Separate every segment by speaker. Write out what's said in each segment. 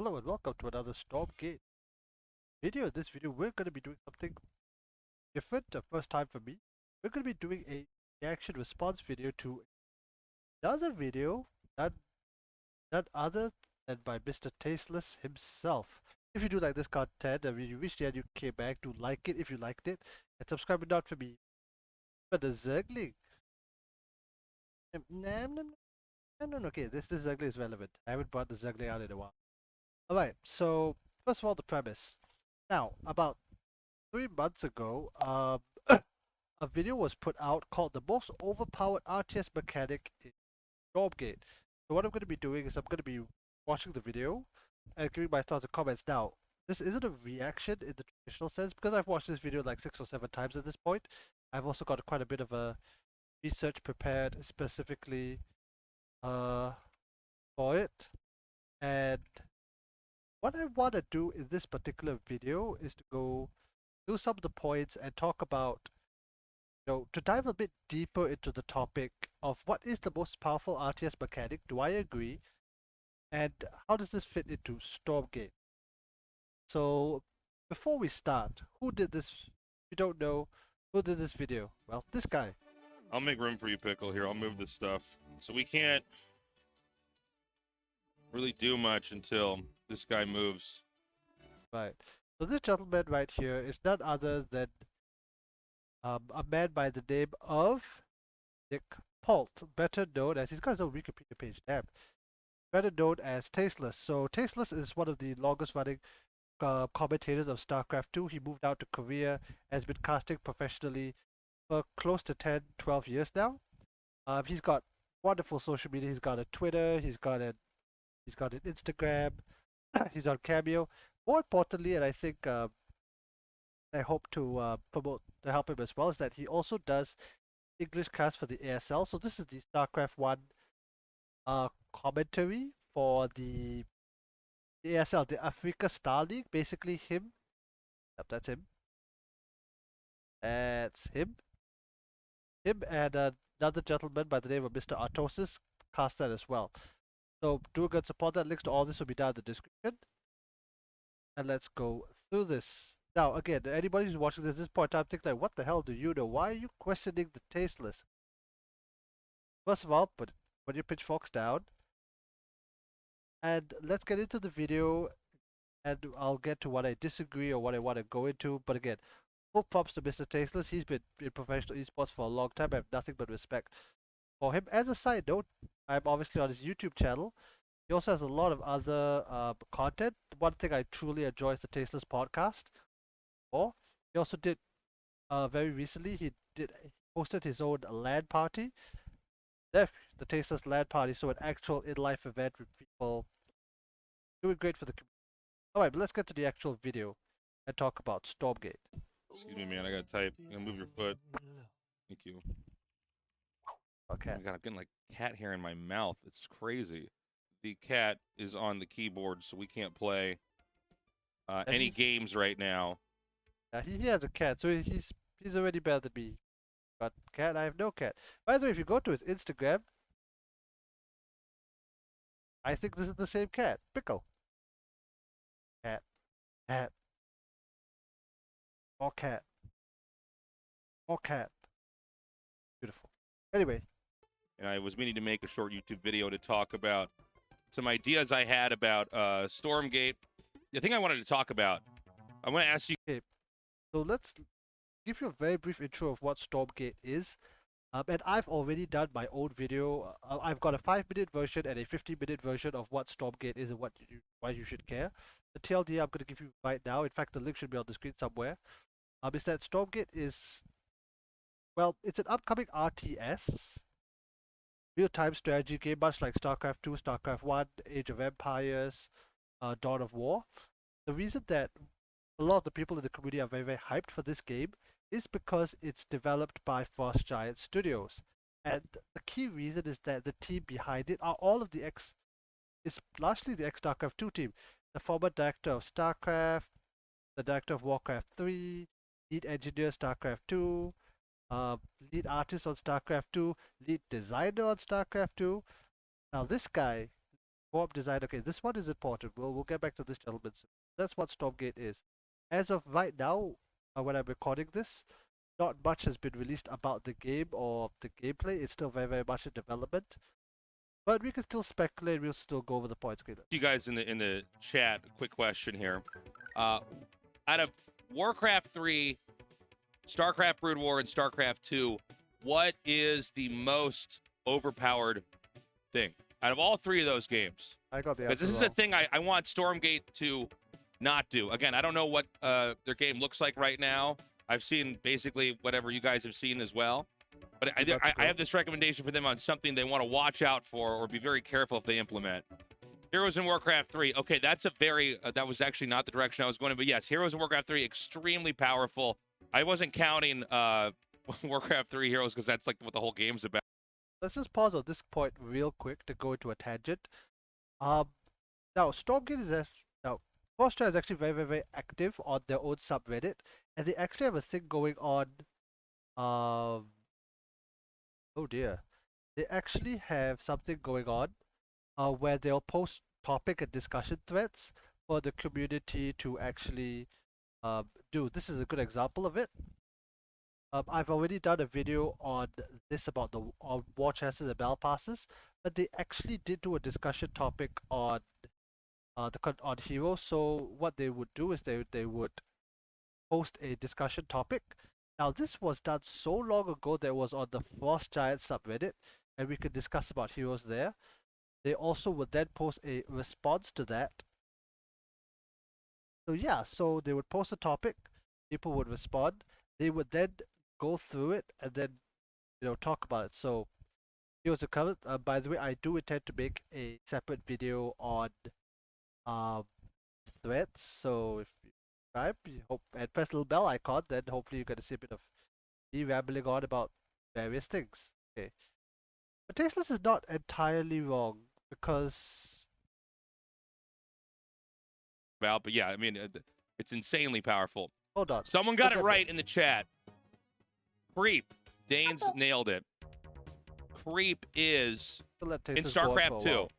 Speaker 1: Hello and welcome to another Stormgate video. In this video, we're going to be doing something different, the first time for me. We're going to be doing a reaction response video to another video that none other than by Mr. Tasteless himself. If you do like this content and you wish that you came back, to like it if you liked it, and subscribe not for me. But the Zergling. No, okay, this Zergling is relevant. I haven't brought the Zergling out in a while. Alright, so first of all, the premise. Now, about 3 months ago, a video was put out called the most overpowered RTS mechanic in Stormgate. So what I'm going to be doing is I'm going to be watching the video and giving my thoughts and comments. Now, this isn't a reaction in the traditional sense because I've watched this video like 6 or 7 times at this point. I've also got quite a bit of a research prepared specifically for it. And what I want to do in this particular video is to go through some of the points and talk about, to dive a bit deeper into the topic of what is the most powerful RTS mechanic. Do I agree? And how does this fit into Stormgate? So before we start, who did this? If you don't know, who did this video? Well, this guy.
Speaker 2: I'll make room for you, Pickle. Here, I'll move this stuff. So we can't really do much until this guy moves.
Speaker 1: Right. So this gentleman right here is none other than a man by the name of Nick Polt, better known as, he's got his own Wikipedia page, damn. Better known as Tasteless. So Tasteless is one of the longest running commentators of StarCraft 2. He moved out to Korea, has been casting professionally for close to 10, 12 years now. He's got wonderful social media. He's got a Twitter, he's got an Instagram, he's on Cameo. More importantly, and I think I hope to help him as well, is that he also does English cast for the ASL. So this is the StarCraft 1 commentary for the ASL, the Africa Star League. Basically him. Yep, that's him. That's him. Him and another gentleman by the name of Mr. Artosis cast that as well. So do a good support that. Links to all this will be down in the description. And let's go through this. Now, again, anybody who's watching this at this point in time thinks like, what the hell do you know? Why are you questioning the Tasteless? First of all, put your pitchforks down. And let's get into the video, and I'll get to what I disagree or what I want to go into. But again, full props to Mr. Tasteless. He's been in professional esports for a long time. I have nothing but respect for him. As a side note, I'm obviously on his YouTube channel. He also has a lot of other content. One thing I truly enjoy is the Tasteless podcast. Or he also did very recently. He hosted his own LAN party. The Tasteless LAN party, so an actual in-life event with people. Doing great for the community. Alright, but let's get to the actual video and talk about Stormgate.
Speaker 2: Excuse me, man. I gotta type. I'm gonna move your foot. Thank you.
Speaker 1: Okay.
Speaker 2: Oh my God, I'm getting like cat hair in my mouth. It's crazy. The cat is on the keyboard, so we can't play any games right now.
Speaker 1: Yeah, he has a cat, so he's already better than me. But cat, I have no cat. By the way, if you go to his Instagram, I think this is the same cat. Pickle. Cat. More cat. More cat. Beautiful. Anyway.
Speaker 2: And I was meaning to make a short YouTube video to talk about some ideas I had about Stormgate. The thing I wanted to talk about, I want to ask you.
Speaker 1: Okay. So let's give you a very brief intro of what Stormgate is. And I've already done my own video. I've got a 5-minute version and a 15-minute version of what Stormgate is and why you should care. The TLD I'm going to give you right now, in fact the link should be on the screen somewhere, is that Stormgate is, well, it's an upcoming RTS, real-time strategy game, much like StarCraft 2, StarCraft 1, Age of Empires, Dawn of War. The reason that a lot of the people in the community are very, very hyped for this game is because it's developed by Frost Giant Studios. And the key reason is that the team behind it are all of the is largely the ex-StarCraft 2 team. The former director of StarCraft, the director of Warcraft 3, lead engineer StarCraft 2, lead artist on StarCraft 2, lead designer on StarCraft 2. Now this guy, co-op design. Okay, this one is important. We'll get back to this, gentlemen, soon. That's what Stormgate is. As of right now, when I'm recording this, not much has been released about the game or the gameplay. It's still very, very much in development. But we can still speculate. We'll still go over the points. Okay,
Speaker 2: You guys in the chat, quick question here. Out of Warcraft 3, StarCraft Brood War, and StarCraft 2, what is the most overpowered thing out of all three of those games?
Speaker 1: I got the
Speaker 2: Because
Speaker 1: answer
Speaker 2: this is
Speaker 1: wrong.
Speaker 2: a thing I want Stormgate to not do. Again, I don't know what their game looks like right now. I've seen basically whatever you guys have seen as well. But I have this recommendation for them on something they want to watch out for or be very careful if they implement. Heroes in Warcraft 3. Okay, that's a very, that was actually not the direction I was going in. But yes, Heroes in Warcraft 3, extremely powerful. I wasn't counting Warcraft 3 heroes because that's like what the whole game's about.
Speaker 1: Let's just pause on this point real quick to go into a tangent. Now Stormgate is now Foster is actually very, very, very active on their own subreddit, and they actually have a thing going on. Oh dear, they actually have something going on, where they'll post topic and discussion threads for the community to actually do. This is a good example of it. I've already done a video on this about the war chests and battle passes, but they actually did do a discussion topic on on heroes. So what they would do is they would post a discussion topic. Now this was done so long ago that it was on the Frost Giant subreddit, and we could discuss about heroes there. They also would then post a response to that. So yeah, so they would post a topic, people would respond, they would then go through it and then talk about it. So here's a comment. By the way, I do intend to make a separate video on um threads. So if you subscribe, you hope and press the little bell icon, then hopefully you're gonna see a bit of me rambling on about various things. Okay. But Tasteless is not entirely wrong because
Speaker 2: But yeah, I mean, it's insanely powerful.
Speaker 1: hold on.
Speaker 2: Someone got
Speaker 1: Look
Speaker 2: it
Speaker 1: at
Speaker 2: right in the chat. Creep. Dane's nailed it. Creep is
Speaker 1: Let
Speaker 2: in
Speaker 1: Tasteless go on for
Speaker 2: StarCraft
Speaker 1: a
Speaker 2: 2.
Speaker 1: while.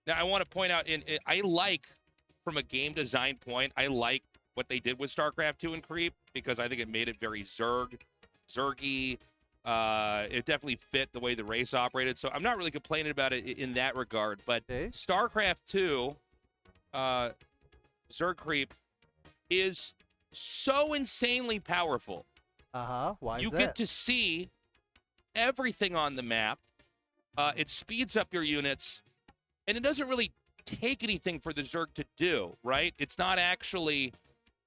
Speaker 2: Now, I want to point out, I like, from a game design point, I like what they did with StarCraft 2 and Creep because I think it made it very Zergy. It definitely fit the way the race operated. So I'm not really complaining about it in that regard. But
Speaker 1: Okay.
Speaker 2: StarCraft 2, Zerg Creep, is so insanely powerful.
Speaker 1: Why is
Speaker 2: You
Speaker 1: that?
Speaker 2: get to see everything on the map. It speeds up your units, and it doesn't really take anything for the Zerg to do, right? It's not actually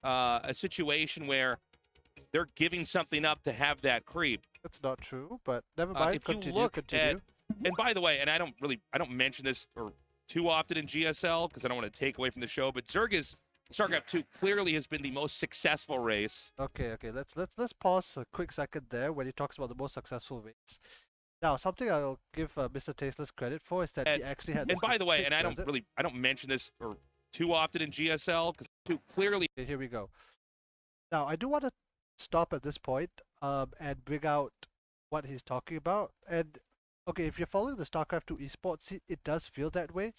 Speaker 2: a situation where they're giving something up to have that creep.
Speaker 1: That's not true, but never mind.
Speaker 2: If you
Speaker 1: Continue.
Speaker 2: look
Speaker 1: Continue.
Speaker 2: and by the way, and I don't mention this or too often in GSL because I don't want to take away from the show, but Zerg is StarCraft 2 clearly has been the most successful race.
Speaker 1: Okay. Let's pause a quick second there when he talks about the most successful race. Now, something I'll give Mr. Tasteless credit for is that he actually had.
Speaker 2: And by the way, and I
Speaker 1: present.
Speaker 2: don't mention this or too often in GSL because too clearly.
Speaker 1: Okay, here we go. Now, I do want to stop at this point and bring out what he's talking about. And okay, if you're following the StarCraft 2 esports, it does feel that way.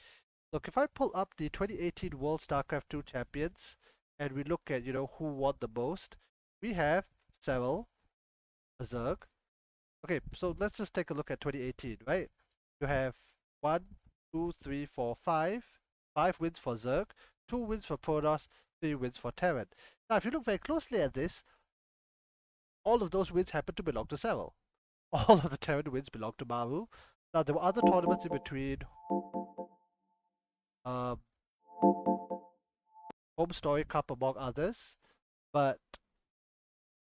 Speaker 1: Look, if I pull up the 2018 World StarCraft 2 champions and we look at who won the most, we have Cyril, Zerg. Okay, so let's just take a look at 2018, right? You have 1, 2, 3, 4, 5. 5 wins for Zerg, 2 wins for Protoss, 3 wins for Terran. Now, if you look very closely at this, all of those wins happen to belong to Cyril. All of the Terran wins belong to Maru. Now, there were other tournaments in between. Home Story Cup among others, but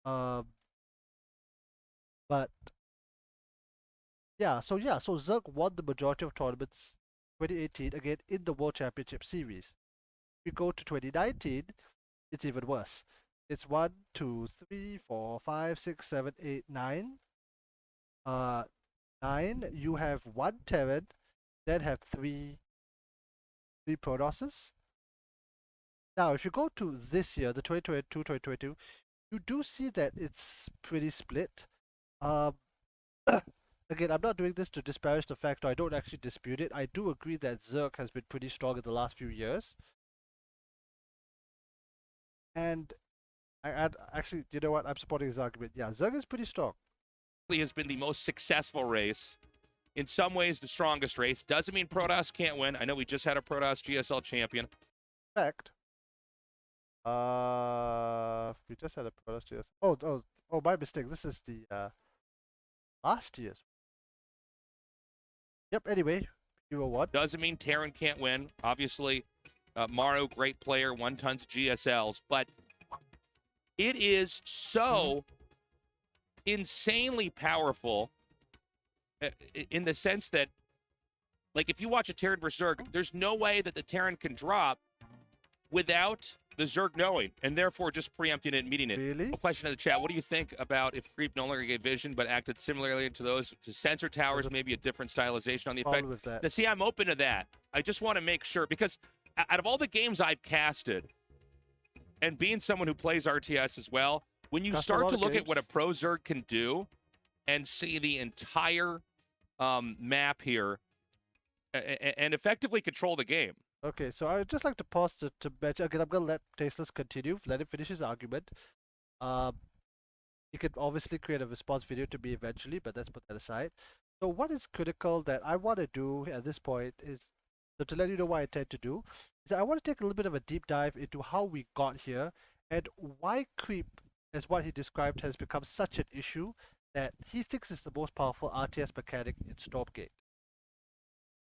Speaker 1: yeah, so Zerg won the majority of tournaments 2018 again in the World Championship Series. We go to 2019, it's even worse. It's 1, 2, 3, 4, 5, 6, 7, 8, 9. 9. You have 1 Terran, then have 3 Protosses. Now, if you go to this year, the 2022, you do see that it's pretty split. again, I'm not doing this to disparage the fact, or I don't actually dispute it. I do agree that Zerg has been pretty strong in the last few years. And actually, you know what? I'm supporting his argument. Yeah, Zerg is pretty strong.
Speaker 2: Has been the most successful race. In some ways, the strongest race. Doesn't mean Protoss can't win. I know we just had a Protoss GSL champion.
Speaker 1: In fact, we just had a Protoss GSL. Oh, my mistake. This is the last year's. Yep. Anyway, you were what?
Speaker 2: Doesn't mean Terran can't win. Obviously, Maru, great player, won tons of GSLs, but it is so insanely powerful in the sense that, like, if you watch a Terran versus Zerg, there's no way that the Terran can drop without the Zerg knowing, and therefore just preempting it and meeting it.
Speaker 1: Really?
Speaker 2: A question in the chat: what do you think about if Creep no longer gave vision but acted similarly to those to sensor towers, maybe a different stylization on the effect?
Speaker 1: With that.
Speaker 2: Now, see, I'm open to that. I just want to make sure, because out of all the games I've casted, and being someone who plays RTS as well, when you start to look at what a Pro Zerg can do and see the entire map here and effectively control the game.
Speaker 1: Okay, so I would just like to pause to mention, again, I'm going to let Tasteless continue, let him finish his argument. You could obviously create a response video to me eventually, but let's put that aside. So what is critical that I want to do at this point is, so to let you know what I intend to do, is that I want to take a little bit of a deep dive into how we got here and why creep, as what he described, has become such an issue that he thinks is the most powerful RTS mechanic in Stormgate.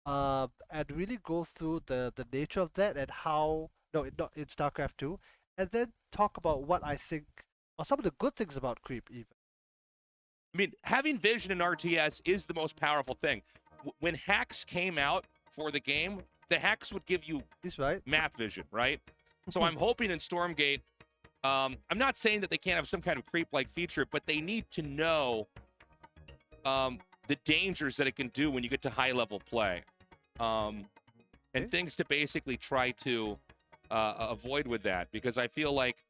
Speaker 1: And really go through the nature of that and how, not in StarCraft 2, and then talk about what I think are some of the good things about creep even.
Speaker 2: I mean, having vision in RTS is the most powerful thing. When hacks came out for the game, the hacks would give you map vision, right? So I'm hoping in Stormgate, I'm not saying that they can't have some kind of creep-like feature, but they need to know the dangers that it can do when you get to high-level play. And things to basically try to avoid with that, because I feel like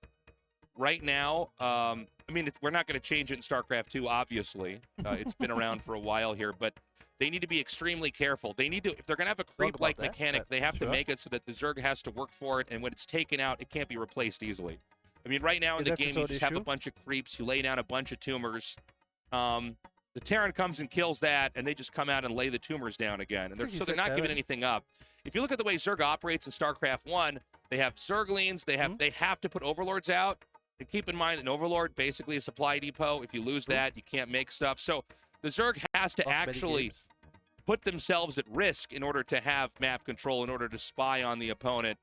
Speaker 2: right now, I mean, we're not going to change it in StarCraft 2, obviously. It's been around for a while here, but they need to be extremely careful. They need to, if they're going to have a creep-like mechanic, they have to make it so that the Zerg has to work for it, and when it's taken out, it can't be replaced easily. I mean, right now in the game, you just have a bunch of creeps, you lay down a bunch of tumors. The Terran comes and kills that, and they just come out and lay the tumors down again. And so they're not giving anything up. If you look at the way Zerg operates in StarCraft 1, they have Zerglings, they have to put Overlords out. And keep in mind, an Overlord basically a supply depot. If you lose that, you can't make stuff. So the Zerg has to actually put themselves at risk in order to have map control, in order to spy on the opponent.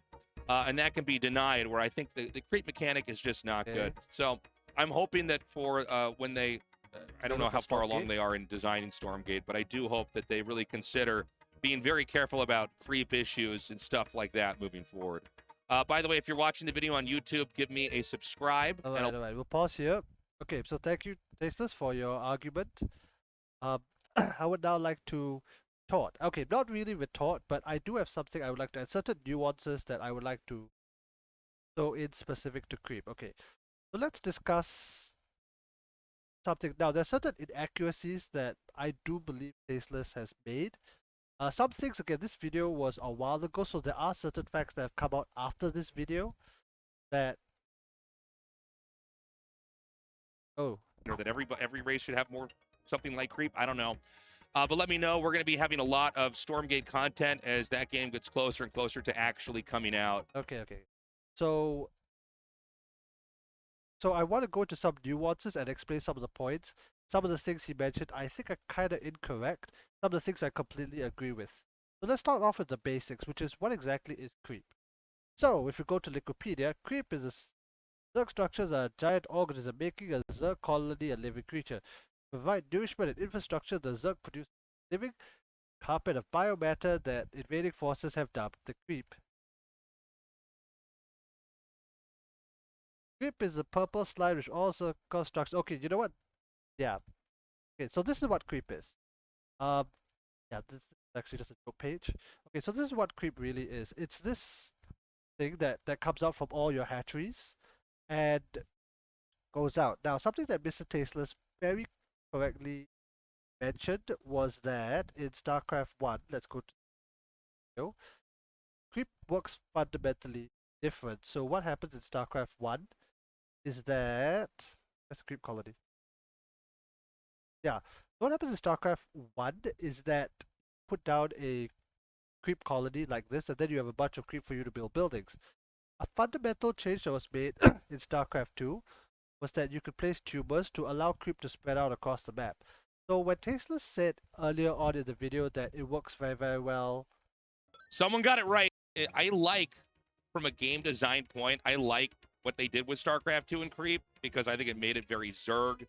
Speaker 2: And that can be denied, where I think the creep mechanic is just not good. So I'm hoping that for when they... I don't know how far along they are in designing Stormgate, but I do hope that they really consider being very careful about creep issues and stuff like that moving forward. By the way, if you're watching the video on YouTube, give me a subscribe.
Speaker 1: All right. We'll pause here. Okay, so thank you, Tasteless, for your argument. I would now like to retort. Okay, not really retort, but I do have something I would like to add. Certain nuances that I would like to throw in specific to creep. Okay, so let's discuss something. Now, there's certain inaccuracies that I do believe Tasteless has made. Some things, again, this video was a while ago, so there are certain facts that have come out after this video that...
Speaker 2: that every race should have more something like creep. I don't know. But let me know. We're going to be having a lot of Stormgate content as that game gets closer and closer to actually coming out.
Speaker 1: Okay. So I want to go into some nuances and explain some of the points. Some of the things he mentioned I think are kind of incorrect. Some of the things I completely agree with. So let's start off with the basics, which is what exactly is creep. So if you go to Wikipedia, creep is a Zerg structures are a giant organism making a Zerg colony a living creature. To provide nourishment and infrastructure, the Zerg produce a living carpet of biomatter that invading forces have dubbed the creep. Creep is a purple slide which also constructs... Okay, you know what? Yeah. Okay, so this is what creep is. Yeah, this is actually just a joke page. Okay, so this is what creep really is. It's this thing that comes out from all your hatcheries and goes out. Now, something that Mr. Tasteless very correctly mentioned was that in StarCraft 1, let's go to video, creep works fundamentally different. So what happens in StarCraft 1 is that that's a creep colony. Yeah. What happens in StarCraft 1 is that put down a creep colony like this, and then you have a bunch of creep for you to build buildings. A fundamental change that was made in StarCraft 2 was that you could place tubers to allow creep to spread out across the map. So when Tasteless said earlier on in the video that it works very, very well.
Speaker 2: Someone got it right. I like, from a game design point, I like what they did with StarCraft 2 and Creep because I think it made it very Zergy.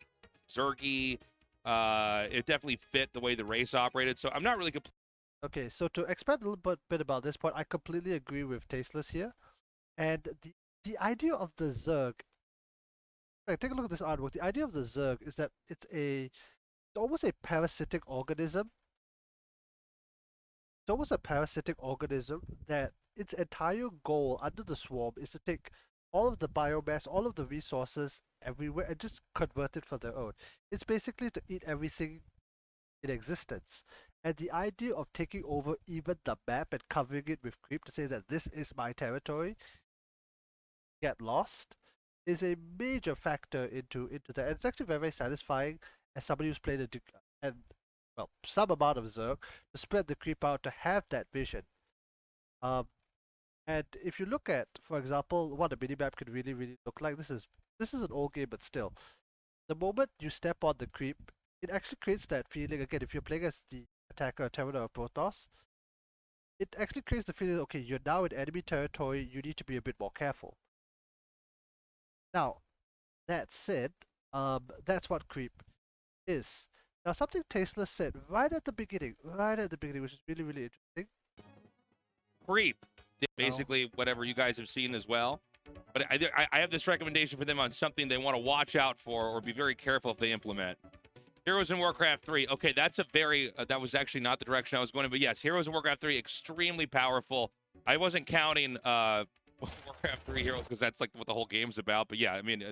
Speaker 2: It definitely fit the way the race operated. So I'm not really
Speaker 1: Okay, so to expand a little bit about this point, I completely agree with Tasteless here. And the idea of the Zerg, like, take a look at this artwork. The idea of the Zerg is that it's almost a parasitic organism. It's almost a parasitic organism that its entire goal under the swarm is to take all of the biomass, all of the resources everywhere, and just convert it for their own. It's basically to eat everything in existence. And the idea of taking over even the map and covering it with creep to say that this is my territory, get lost, is a major factor into that. And it's actually very, very satisfying as somebody who's played some amount of Zerg to spread the creep out to have that vision. And if you look at, for example, what a minimap could really, really look like, this is an old game, but still, the moment you step on the creep, it actually creates that feeling. Again, if you're playing as the attacker, Terminator, or Protoss, it actually creates the feeling, okay, you're now in enemy territory, you need to be a bit more careful. Now, that said, that's what creep is. Now, something Tasteless said right at the beginning, which is really, really interesting.
Speaker 2: Creep, basically whatever you guys have seen as well. But I have this recommendation for them on something they want to watch out for or be very careful if they implement. Heroes in Warcraft 3. Okay, that's a very, that was actually not the direction I was going in, but yes, Heroes in Warcraft 3, extremely powerful. I wasn't counting Warcraft 3 heroes because that's like what the whole game's about, but yeah, I mean,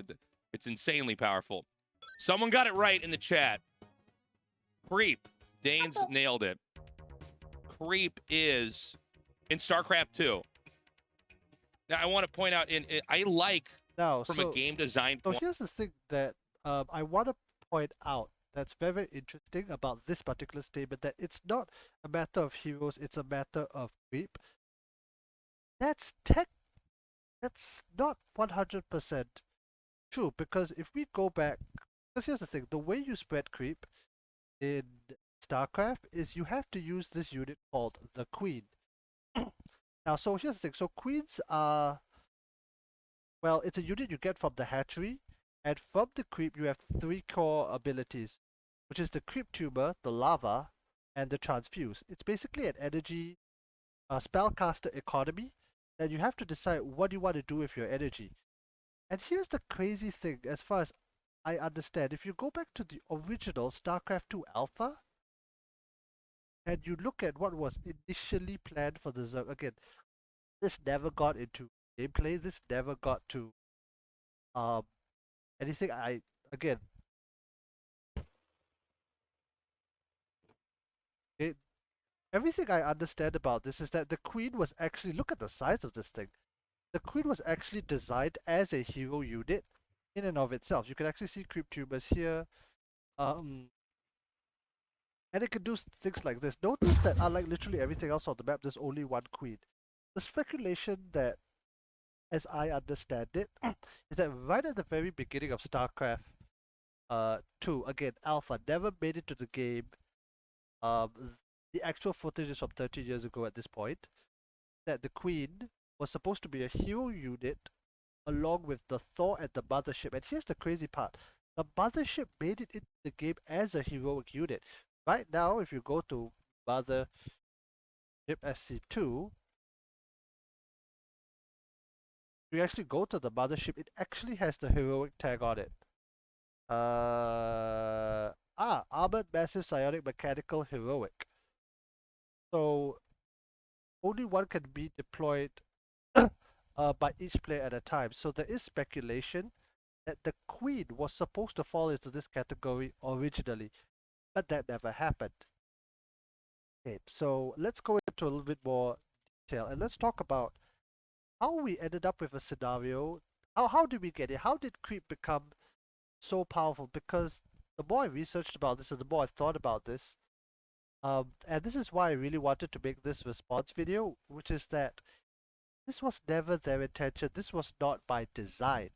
Speaker 2: it's insanely powerful. Someone got it right in the chat. Creep. Dane's nailed it. Creep is in StarCraft 2. Now, I want to point out, I like, from a game design point.
Speaker 1: So here's the thing that I want to point out that's very, very interesting about this particular statement, that it's not a matter of heroes, it's a matter of creep. That's not 100% true, because if we go back, because here's the thing, the way you spread creep in StarCraft is you have to use this unit called the Queen. Now, so here's the thing, so Queens are, well, it's a unit you get from the hatchery, and from the creep you have 3 core abilities, which is the creep tuber, the lava, and the transfuse. It's basically an energy spellcaster economy, and you have to decide what you want to do with your energy. And here's the crazy thing, as far as I understand, if you go back to the original StarCraft 2 Alpha, and you look at what was initially planned for the Zerg, again, this never got into gameplay, this never got to anything. Everything I understand about this is that the Queen was actually, look at the size of this thing. The Queen was actually designed as a hero unit in and of itself. You can actually see creep tubers here. And it can do things like this. Notice that unlike literally everything else on the map, there's only one Queen. The speculation that, as I understand it, is that right at the very beginning of StarCraft 2, again, Alpha never made it to the game. The actual footage is from 13 years ago at this point, that the Queen was supposed to be a hero unit along with the Thor and the Mothership. And here's the crazy part. The Mothership made it into the game as a heroic unit. Right now, if you go to Mothership SC2, you actually go to the Mothership, it actually has the heroic tag on it. Armored, Massive, Psionic, Mechanical, Heroic. So only one can be deployed by each player at a time. So there is speculation that the Queen was supposed to fall into this category originally. but that never happened. Okay, so let's go into a little bit more detail and let's talk about how we ended up with a scenario. How did we get it? How did creep become so powerful? Because the more I researched about this and the more I thought about this, and this is why I really wanted to make this response video, which is that this was never their intention. This was not by design.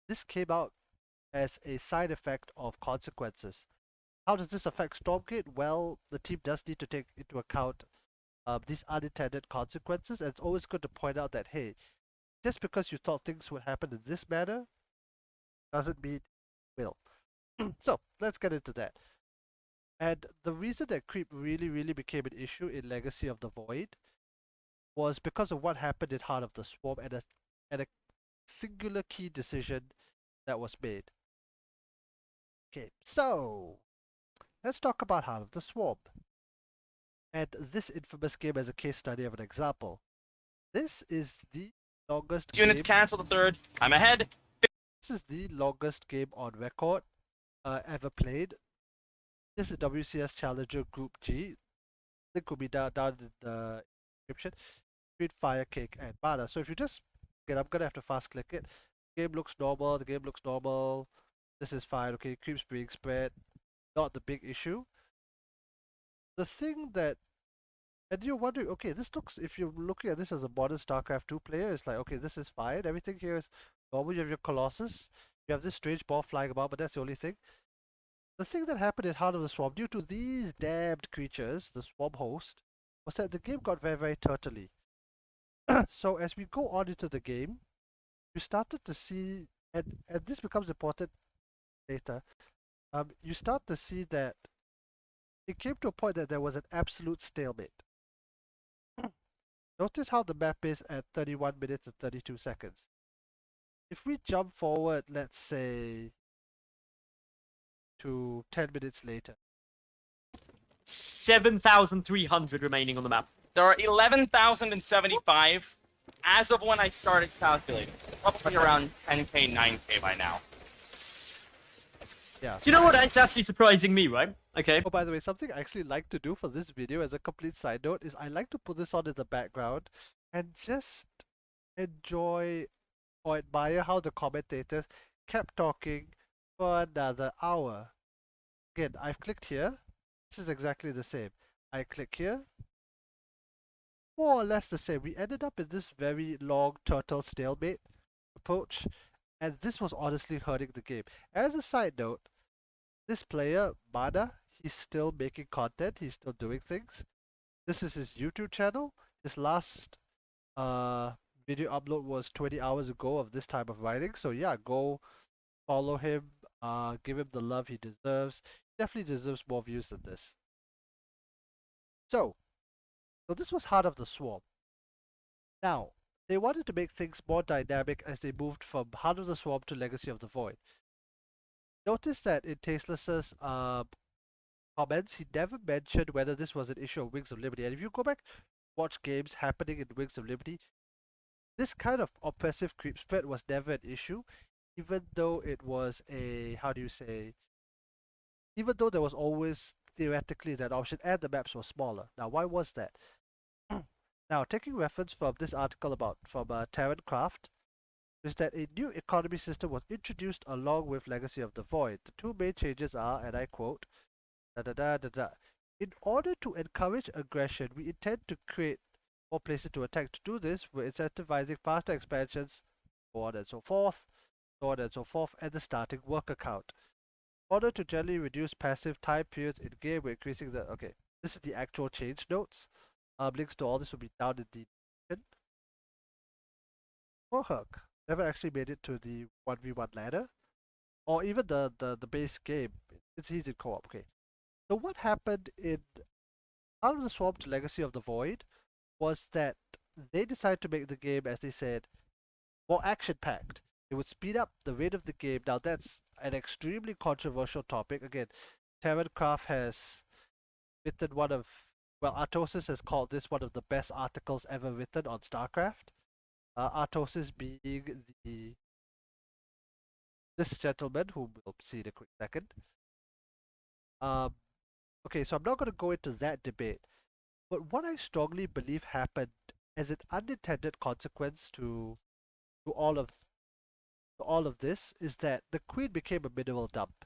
Speaker 1: This came out as a side effect of consequences. How does this affect Stormgate? Well, the team does need to take into account these unintended consequences, and it's always good to point out that, hey, just because you thought things would happen in this manner doesn't mean it will. So, let's get into that. And the reason that creep really became an issue in Legacy of the Void was because of what happened in Heart of the Swarm and a singular key decision that was made. Okay, so let's talk about Heart of the Swarm and this infamous game as a case study of an example. This is the longest
Speaker 3: Units
Speaker 1: game.
Speaker 3: cancel the third. I'm ahead.
Speaker 1: This is the longest game on record ever played. This is WCS Challenger Group G. Link will be down in the description. Between Fire, Cake, and Mana. So if you just again, I'm gonna have to fast click it. The game looks normal. The game looks normal. This is fine. Okay, creeps being spread. Not the big issue. The thing that and you're wondering, okay, this looks, if you're looking at this as a modern StarCraft 2 player, it's like, okay, this is fine. Everything here is normal. You have your Colossus. You have this strange ball flying about, but that's the only thing. The thing that happened in Heart of the Swarm, due to these damned creatures, the Swarm host, was that the game got very turtly. So as we go on into the game, you started to see, and this becomes important later, you start to see that it came to a point that there was an absolute stalemate. Notice how the map is at 31 minutes and 32 seconds. If we jump forward, let's say, to 10 minutes later.
Speaker 4: 7,300 remaining on the map.
Speaker 3: There are 11,075 as of when I started calculating. Probably around 10k, 9k by now.
Speaker 1: Yeah.
Speaker 4: Do you know what? It's actually surprising me, right? Okay.
Speaker 1: Oh, by the way, something I actually like to do for this video as a complete side note is I like to put this on in the background and just enjoy or admire how the commentators kept talking for another hour. Again, I've clicked here. This is exactly the same. I click here. More or less the same. We ended up in this very long turtle stalemate approach, and this was honestly hurting the game. As a side note, this player, Mana, he's still making content, he's still doing things. This is his YouTube channel. His last video upload was 20 hours ago of this type of writing. So yeah, go follow him, give him the love he deserves. He definitely deserves more views than this. So this was Heart of the Swarm. Now, they wanted to make things more dynamic as they moved from Heart of the Swarm to Legacy of the Void. Notice that in Tasteless's comments, he never mentioned whether this was an issue of Wings of Liberty. And if you go back, watch games happening in Wings of Liberty, this kind of oppressive creep spread was never an issue, even though it was a, how do you say, even though there was always theoretically that option and the maps were smaller. Now, why was that? Now, taking reference from this article from Terran Craft, is that a new economy system was introduced along with Legacy of the Void. The two main changes are, and I quote, in order to encourage aggression, we intend to create more places to attack. To do this, we're incentivizing faster expansions, so on and so forth, and the starting worker count. In order to generally reduce passive time periods in game, we're increasing the, okay, this is the actual change notes. Links to all this will be down in the description. Mohawk never actually made it to the 1v1 ladder, or even the base game. It's easy co-op. Okay, so what happened in Out of the Swarm to Legacy of the Void was that they decided to make the game, as they said, more action-packed. It would speed up the rate of the game. Now that's an extremely controversial topic. Again, Terran Craft has written one of, well, Artosis has called this one of the best articles ever written on StarCraft. Artosis being this gentleman, whom we'll see in a quick second. Okay, so I'm not going to go into that debate. But what I strongly believe happened as an unintended consequence to all of to all of this is that the queen became a mineral dump.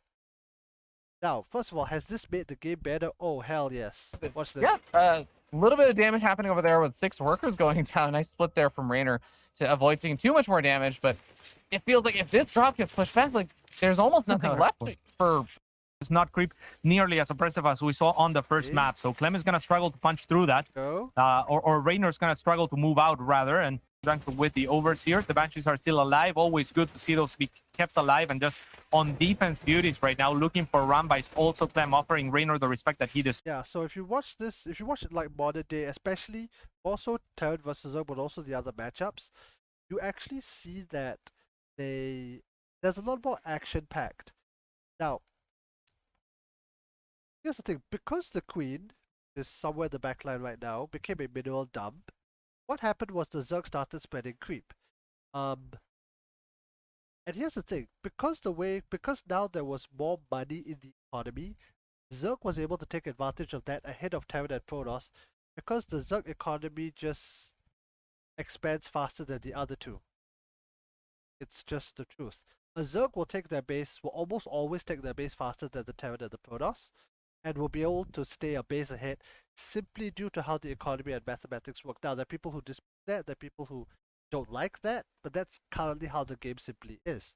Speaker 1: Now, first of all, has this made the game better? Oh, hell yes. Watch this.
Speaker 5: Yeah, a little bit of damage happening over there with 6 workers going down. Nice split there from Raynor to avoid taking too much more damage, but it feels like if this drop gets pushed back, like there's almost nothing left for.
Speaker 6: It's not creep nearly as oppressive as we saw on the first map. So Clem is going to struggle to punch through that. Or Raynor's going to struggle to move out rather. And with the Overseers, the Banshees are still alive. Always good to see those be kept alive and just on defense duties right now, looking for Rambice. Also Clem offering Raynor the respect that he deserves.
Speaker 1: Yeah, so if you watch it like modern day, especially also Terran versus Zerg, but also the other matchups, you actually see that there's a lot more action packed. Now, here's the thing, because the queen is somewhere in the backline right now, became a mineral dump, what happened was the Zerg started spreading creep. And here's the thing, because now there was more money in the economy, Zerg was able to take advantage of that ahead of Terran and Protoss, because the Zerg economy just expands faster than the other two. It's just the truth. A Zerg will almost always take their base faster than the Terran and the Protoss, and will be able to stay a base ahead simply due to how the economy and mathematics work. Now, there are people who dispute that, there are people who don't like that, but that's currently how the game simply is.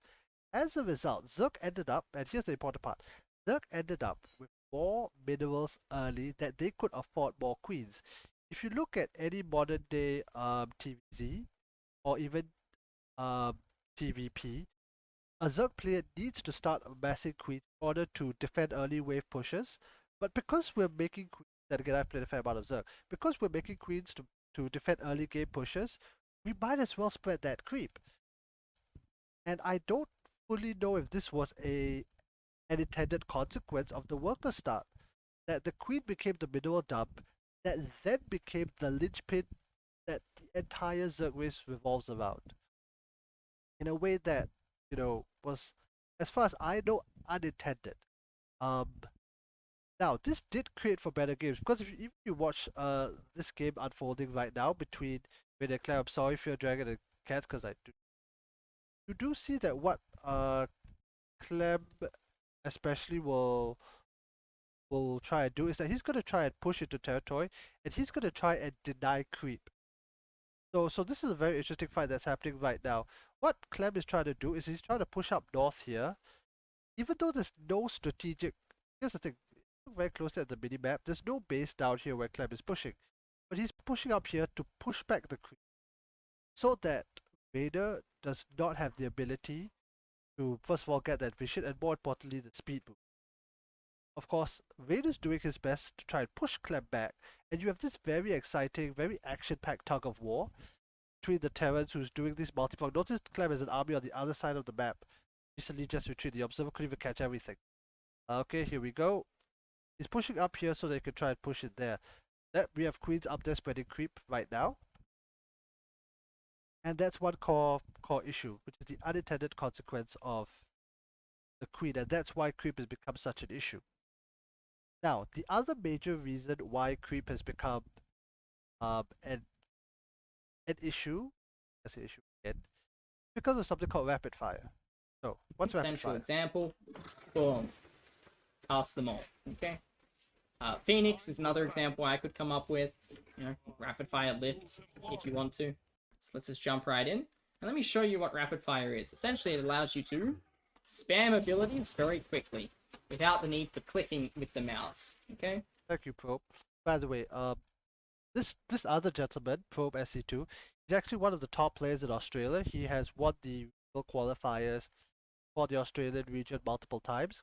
Speaker 1: As a result, Zerg ended up, and here's the important part, Zerg ended up with more minerals early that they could afford more queens. If you look at any modern day TVZ or even TVP, a Zerg player needs to start amassing queens in order to defend early wave pushes. But because we're making queens, and again I've played a fair amount of Zerg, because we're making queens to defend early game pushes, we might as well spread that creep. And I don't fully know if this was an intended consequence of the worker start. That the queen became the mineral dump, that then became the linchpin that the entire Zerg race revolves around. In a way that, was, as far as I know, unintended. Now, this did create for better games, because if you watch this game unfolding right now between Red and Claire, I'm sorry for your Dragon and Cats, because you do see that what Clem especially will try and do is that he's going to try and push into territory, and he's going to try and deny creep. So this is a very interesting fight that's happening right now. What Clem is trying to do is he's trying to push up north here, even though there's no strategic. Here's the thing, look very closely at the mini map. There's no base down here where Clem is pushing, but he's pushing up here to push back the creep, so that Vader does not have the ability to first of all get that vision, and more importantly the speed boost. Of course, Vader's doing his best to try and push Clem back, and you have this very exciting, very action-packed tug of war between the Terrans who's doing this multi-prong. Notice Clem has an army on the other side of the map. Recently just retreated. The Observer couldn't even catch everything. Okay, here we go. He's pushing up here so they can try and push it there. We have queens up there spreading creep right now. And that's one core issue, which is the unintended consequence of the queen, and that's why creep has become such an issue. Now, the other major reason why creep has become an issue, as an issue again, because of something called rapid fire. So, what's rapid
Speaker 7: Central
Speaker 1: fire?
Speaker 7: example, boom, pass them all. Okay. Phoenix is another example I could come up with. Rapid fire lift if you want to. So let's just jump right in, and let me show you what rapid fire is. Essentially, it allows you to spam abilities very quickly without the need for clicking with the mouse. Okay.
Speaker 1: Thank you, Probe. By the way, this other gentleman, Probe SC2, he's actually one of the top players in Australia. He has won the qualifiers for the Australian region multiple times.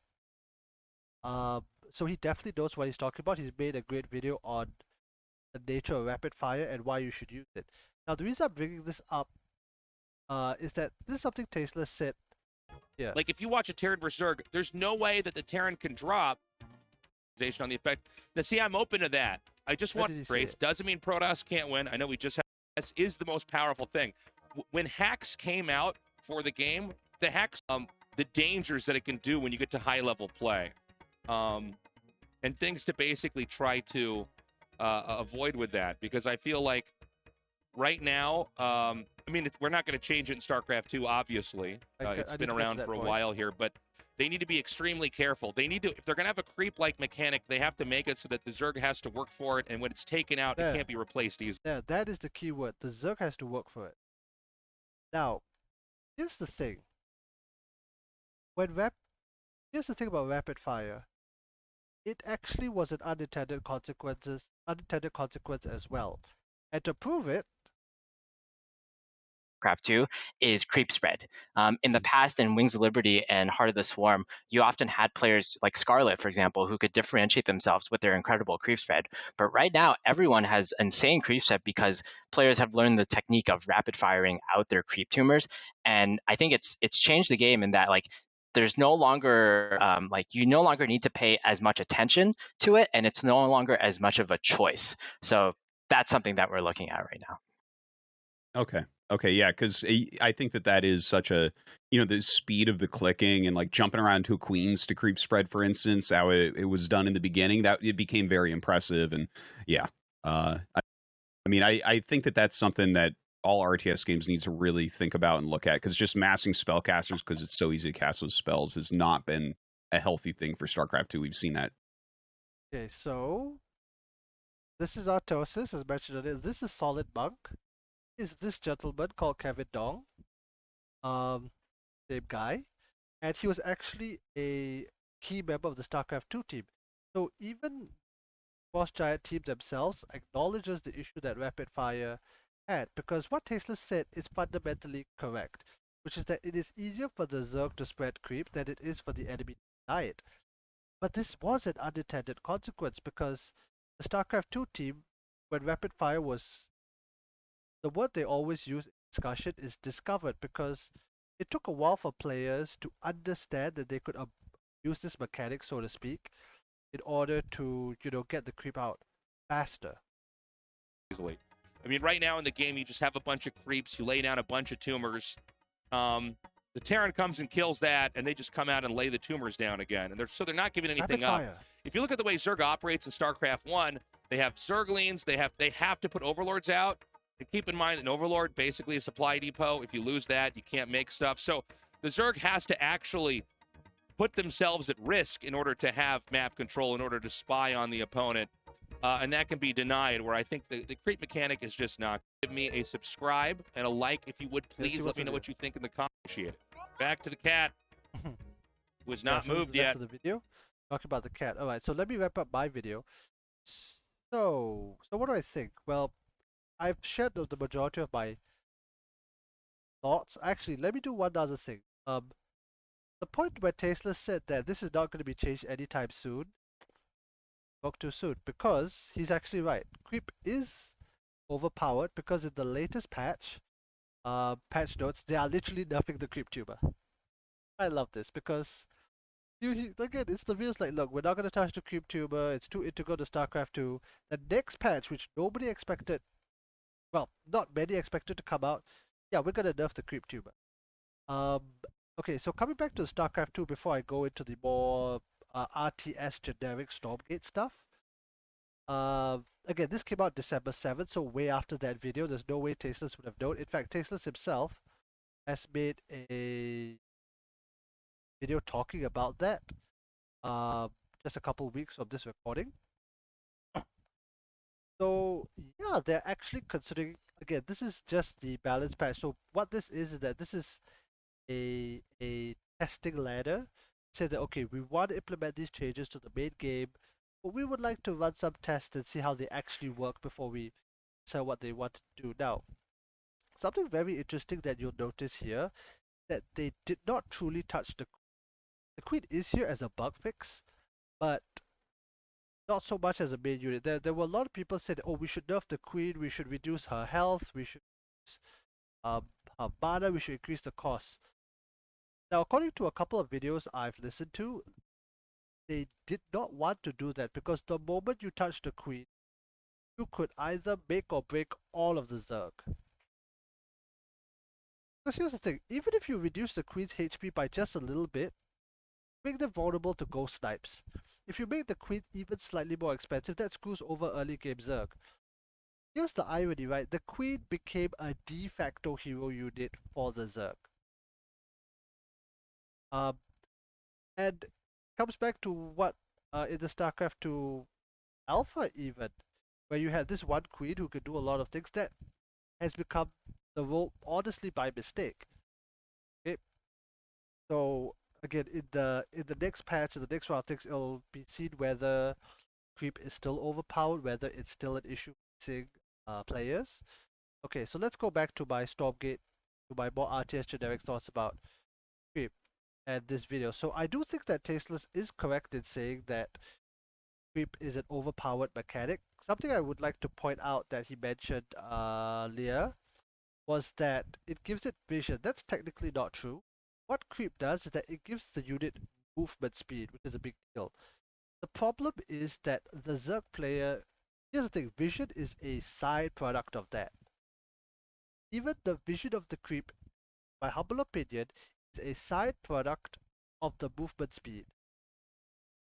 Speaker 1: So he definitely knows what he's talking about. He's made a great video on the nature of rapid fire and why you should use it. Now, the reason I'm bringing this up is that this is something Tasteless said. Yeah.
Speaker 2: Like, if you watch a Terran versus Zerg, there's no way that the Terran can drop on the effect. Now, see, I'm open to that. I just want to race. Doesn't mean Protoss can't win. I know we just have. This is the most powerful thing. When hacks came out for the game, the hacks, the dangers that it can do when you get to high level play. and things to basically try to avoid with that, because I feel like right now, I mean, we're not going to change it in StarCraft 2, obviously. It's been around for a while here, but they need to be extremely careful. They need to, if they're going to have a creep-like mechanic, they have to make it so that the Zerg has to work for it, and when it's taken out, it can't be replaced easily.
Speaker 1: Yeah, that is the key word. The Zerg has to work for it. Now, here's the thing. Here's the thing about rapid fire. It actually was an unintended consequence as well. And to prove it,
Speaker 8: Craft 2 is creep spread. In the past, in Wings of Liberty and Heart of the Swarm, you often had players like Scarlet, for example, who could differentiate themselves with their incredible creep spread. But right now, everyone has insane creep spread because players have learned the technique of rapid firing out their creep tumors. And I think it's changed the game in that, like, there's no longer you no longer need to pay as much attention to it, and it's no longer as much of a choice. So that's something that we're looking at right now.
Speaker 9: Okay, yeah, because I think that is such a, the speed of the clicking and like jumping around to queens to creep spread, for instance, how it was done in the beginning, that it became very impressive. And yeah, I mean, I think that's something that all RTS games need to really think about and look at, because just massing spellcasters because it's so easy to cast those spells has not been a healthy thing for StarCraft 2. We've seen that.
Speaker 1: Okay, so this is our Tosis, as mentioned earlier. This is Solid Monk. Is this gentleman called Kevin Dong, same guy, and he was actually a key member of the StarCraft 2 team. So even Boss Giant team themselves acknowledges the issue that rapid fire had, because what Tasteless said is fundamentally correct, which is that it is easier for the Zerg to spread creep than it is for the enemy to deny it. But this was an unintended consequence, because the StarCraft 2 team, when rapid fire was, the word they always use in discussion is discovered, because it took a while for players to understand that they could use this mechanic, so to speak, in order to, get the creep out faster.
Speaker 2: Easily. I mean, right now in the game, you just have a bunch of creeps, you lay down a bunch of tumors. The Terran comes and kills that, and they just come out and lay the tumors down again. And they're not giving anything up. If you look at the way Zerg operates in StarCraft 1, they have Zerglings, they have to put Overlords out. And keep in mind, an Overlord basically a supply depot. If you lose that, you can't make stuff. So the Zerg has to actually put themselves at risk in order to have map control, in order to spy on the opponent. And that can be denied, where I think the creep mechanic is just not. Give me a subscribe and a like if you would, please. Let me know what you think in the comments. Appreciate it. Back to the cat. Who has not moved yet.
Speaker 1: Of the video. Talking about the cat. All right, so let me wrap up my video. So what do I think? Well, I've shared the majority of my thoughts. Actually, let me do one other thing. The point where Tasteless said that this is not going to be changed anytime soon, spoke too soon, because he's actually right. Creep is overpowered, because in the latest patch notes, they are literally nerfing the creep tumor. I love this, because again, it's the views like, look, we're not going to touch the creep tumor, it's too integral to StarCraft 2. The next patch, which nobody expected, well, not many expected to come out, yeah, we're going to nerf the creep tumor. Okay, so coming back to StarCraft 2 before I go into the more RTS generic Stormgate stuff. Again, this came out December 7th, so way after that video. There's no way Tasteless would have known. In fact, Tasteless himself has made a video talking about that just a couple weeks of this recording. So yeah, they're actually considering, again, this is just the balance patch. So what this is that this is a testing ladder. Say that, okay, we want to implement these changes to the main game, but we would like to run some tests and see how they actually work before we say what they want to do. Now, something very interesting that you'll notice here, that they did not truly touch the Queen is here as a bug fix, but not so much as a main unit. There were a lot of people said, oh, we should nerf the Queen, we should reduce her health, we should her mana, we should increase the cost. Now, according to a couple of videos I've listened to, they did not want to do that, because the moment you touch the Queen, you could either make or break all of the Zerg. Because here's the thing, even if you reduce the Queen's HP by just a little bit, make them vulnerable to ghost snipes. if you make the queen even slightly more expensive, that screws over early game Zerg. Here's the irony, right? The queen became a de facto hero unit for the Zerg. And comes back to what in the StarCraft 2 Alpha even, where you had this one queen who could do a lot of things that has become the role honestly by mistake. Okay, so again in the next patch, in the next round of things, it'll be seen whether creep is still overpowered, whether it's still an issue facing players. Okay, so let's go back to my Stormgate, to my more RTS generic thoughts about creep and this video. So I do think that Tasteless is correct in saying that creep is an overpowered mechanic. Something I would like to point out that he mentioned earlier was that it gives it vision. That's technically not true. What creep does is that it gives the unit movement speed, which is a big deal. The problem is that the Zerg player, here's the thing, vision is a side product of that. Even the vision of the creep, my humble opinion, is a side product of the movement speed.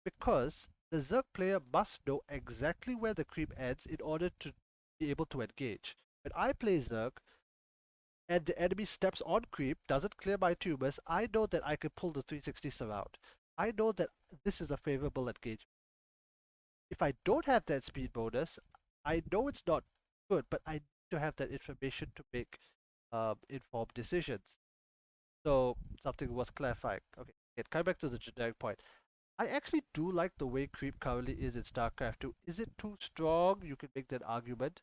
Speaker 1: Because the Zerg player must know exactly where the creep ends in order to be able to engage. When I play Zerg, and the enemy steps on creep, doesn't clear my tumors, I know that I can pull the 360 surround. I know that this is a favorable engagement. If I don't have that speed bonus, I know it's not good, but I need to have that information to make informed decisions. So, something worth clarifying. Okay, coming back to the generic point. I actually do like the way creep currently is in StarCraft 2. Is it too strong? You can make that argument.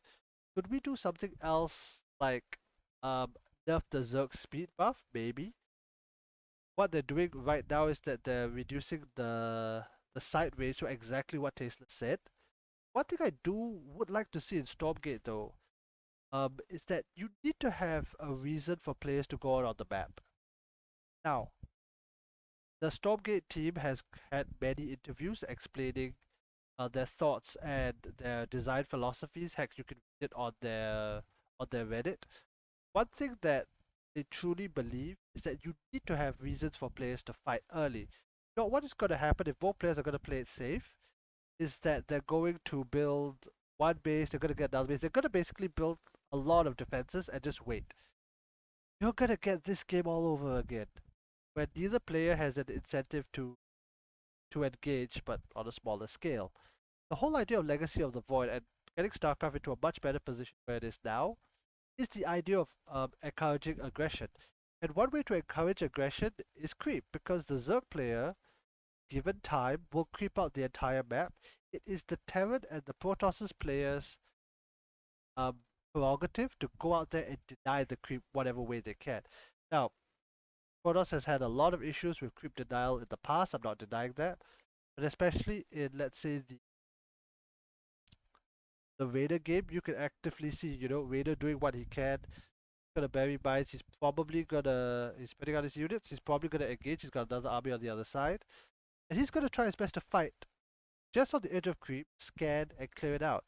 Speaker 1: Could we do something else like nerf the Zerg speed buff? Maybe. What they're doing right now is that they're reducing the sight range to exactly what Tasteless said. One thing I would like to see in Stormgate though, is that you need to have a reason for players to go out on the map. Now, the Stormgate team has had many interviews explaining their thoughts and their design philosophies. Heck, you can read it on their Reddit. One thing that they truly believe is that you need to have reasons for players to fight early. Now, what is going to happen if both players are going to play it safe is that they're going to build one base, they're going to get another base, they're going to basically build a lot of defenses and just wait. You're going to get this game all over again, where neither player has an incentive to engage, but on a smaller scale. The whole idea of Legacy of the Void and getting StarCraft into a much better position where it is now is the idea of encouraging aggression. And one way to encourage aggression is creep, because the Zerg player, given time, will creep out the entire map. It is the Terran and the Protoss players' prerogative to go out there and deny the creep whatever way they can. Now, Protoss has had a lot of issues with creep denial in the past, I'm not denying that, but especially in, let's say, the Raider game, you can actively see, Raider doing what he can. He's gonna bury mines, he's spreading out his units, he's probably gonna engage, he's got another army on the other side. And he's gonna try his best to fight just on the edge of creep, scan, and clear it out.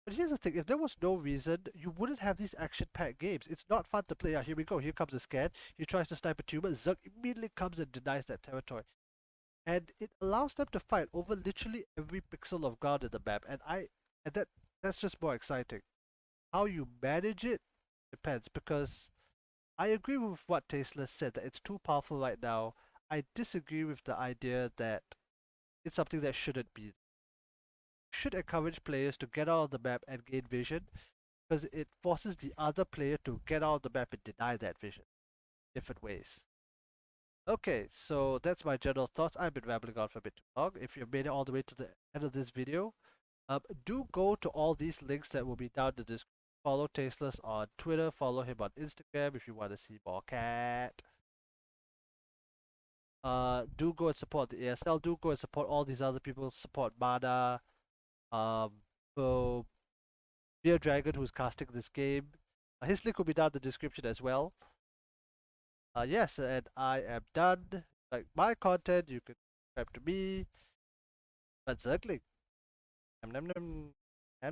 Speaker 1: But here's the thing, if there was no reason, you wouldn't have these action-packed games. It's not fun to play. Here we go, here comes a scan, he tries to snipe a tumor, Zerg immediately comes and denies that territory. And it allows them to fight over literally every pixel of ground in the map, and that's just more exciting. How you manage it depends, because I agree with what Tasteless said, that it's too powerful right now. I disagree with the idea that it's something that shouldn't be. You should encourage players to get out of the map and gain vision, because it forces the other player to get out of the map and deny that vision different ways. Okay, so that's my general thoughts. I've been rambling on for a bit too long. If you made it all the way to the end of this video, do go to all these links that will be down in the description. Follow Tasteless on Twitter, follow him on Instagram if you want to see more cat. Do go and support the ASL, do go and support all these other people, support Mana, so Beer Dragon, who's casting this game. His link will be down in the description as well. Yes, and I am done. Like my content, you can subscribe to me. But Zergling. Nom nom nom.